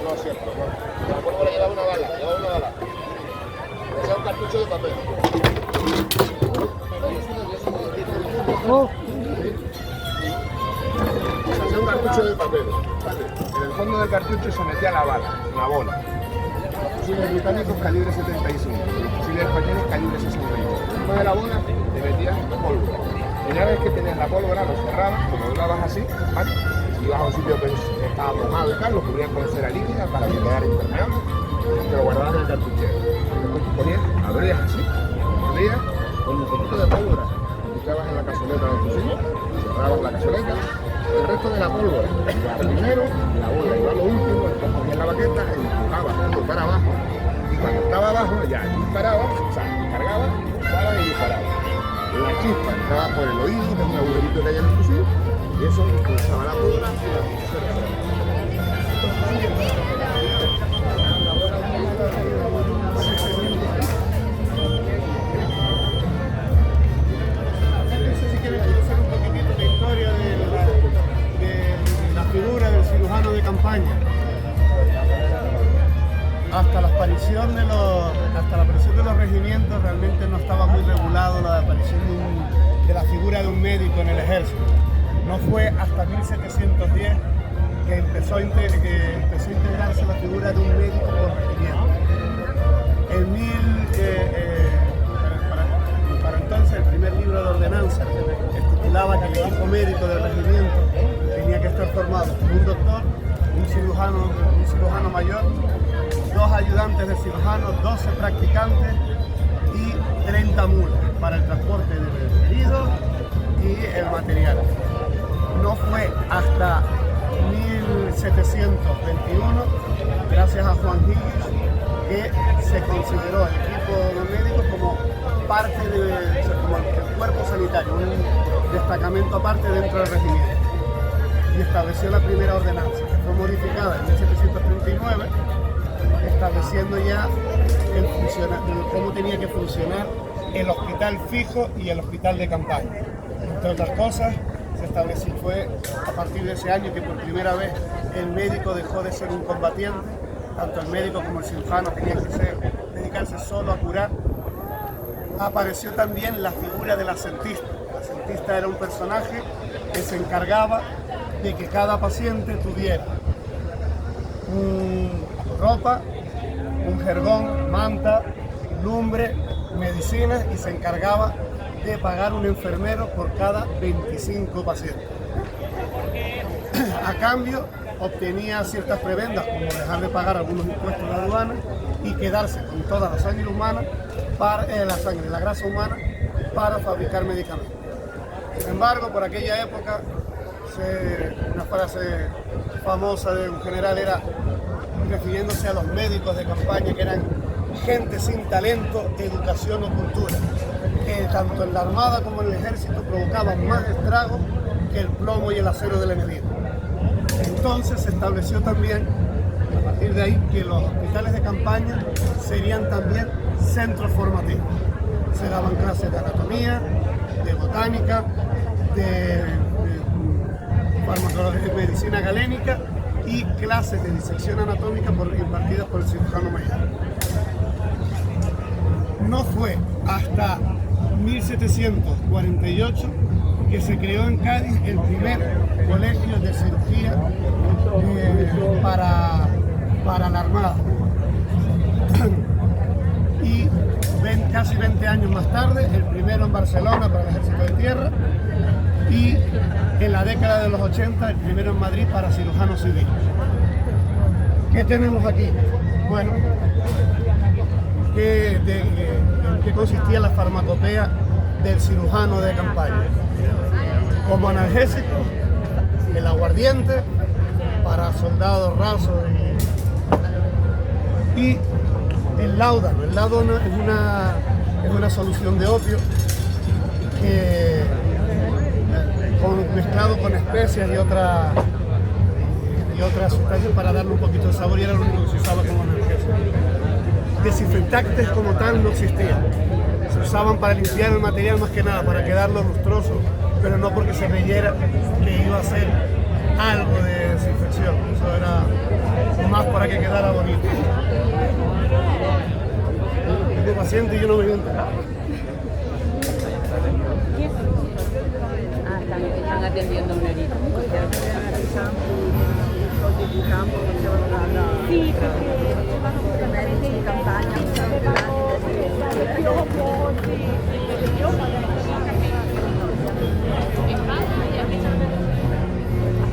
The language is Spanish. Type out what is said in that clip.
No es cierto, no. La pólvora lleva una bala, Ese es un cartucho de papel. Ese es un cartucho de papel, ¿vale? En el fondo del cartucho se metía la bala, la bola. Fusiles británicos calibre 75, fusiles españoles calibre 62. Después de la bola te metían pólvora. Y una vez que tenías la pólvora, lo cerrabas, lo doblabas así, ¿vale? Si ibas a un sitio que estaba mojado y tal, lo cubrías con cera líquida para que quedara impermeable, te lo guardabas en el cartuchero. Después tú ponías, abrías así, abrías con un poquito de pólvora, echabas en la cazoleta del fusil, cerrabas la cazoleta, el resto de la pólvora iba primero, la bola iba lo último, después ponías la baqueta y empujabas para abajo. Y cuando estaba abajo ya disparabas, o sea, cargabas, empujabas y disparabas. La chispa entraba por el oído, que es un agujerito que hay en el fusil, y eso impulsaba la pólvora y la Eso sí que me quiero hacer un poquitito de historia de la figura del cirujano de campaña. Hasta la aparición de los regimientos realmente no estaba muy regulado la aparición de la figura de un médico en el ejército. No fue hasta 1710 que empezó a integrarse la figura de un médico por regimiento. Para entonces el primer libro de ordenanza estipulaba que el equipo médico del regimiento tenía que estar formado por un doctor, un cirujano mayor, 2 ayudantes de cirujano, 12 practicantes y 30 mulas para el transporte de heridos y el material. No fue hasta 1721, gracias a Juan Higgins, que se consideró el equipo de médicos como parte como el cuerpo sanitario, un destacamento aparte dentro del regimiento. Y estableció la primera ordenanza, que fue modificada en 1739, estableciendo ya cómo tenía que funcionar el hospital fijo y el hospital de campaña. Entre otras cosas, se estableció, fue a partir de ese año que por primera vez el médico dejó de ser un combatiente, tanto el médico como el cirujano tenían que dedicarse solo a curar. Apareció también la figura del asentista. El asentista era un personaje que se encargaba de que cada paciente tuviera ropa, un jergón, manta, lumbre, medicinas, y se encargaba de pagar un enfermero por cada 25 pacientes. A cambio, obtenía ciertas prebendas, como dejar de pagar algunos impuestos de aduana y quedarse con toda la sangre humana, la grasa humana, para fabricar medicamentos. Sin embargo, por aquella época, una frase famosa de un general era, refiriéndose a los médicos de campaña, que eran gente sin talento, educación o cultura, que tanto en la armada como en el ejército provocaban más estragos que el plomo y el acero del enemigo. Entonces se estableció también, a partir de ahí, que los hospitales de campaña serían también centros formativos. Se daban clases de anatomía, de botánica, de farmacología, de medicina galénica y clases de disección anatómica impartidas por el cirujano mayor. No fue hasta 1748 que se creó en Cádiz el primer colegio de cirugía para la Armada. Y casi 20 años más tarde, el primero en Barcelona para el Ejército de Tierra, y en la década de los 80, el primero en Madrid para cirujanos civiles. ¿Qué tenemos aquí? Bueno, ¿en qué consistía la farmacopea del cirujano de campaña? Como analgésico, el aguardiente para soldados rasos y el láudano. El láudano es una solución de opio mezclado con especias y otras sustancias para darle un poquito de sabor, y era lo único que se usaba como desinfectantes como tal no existían. Se usaban para limpiar el material más que nada, para quedarlo lustroso, pero no porque se creyera que iba a ser algo de desinfección. Eso era más para que quedara bonito. Este paciente yo no me siento. Están atendiendo a una herida. Sí,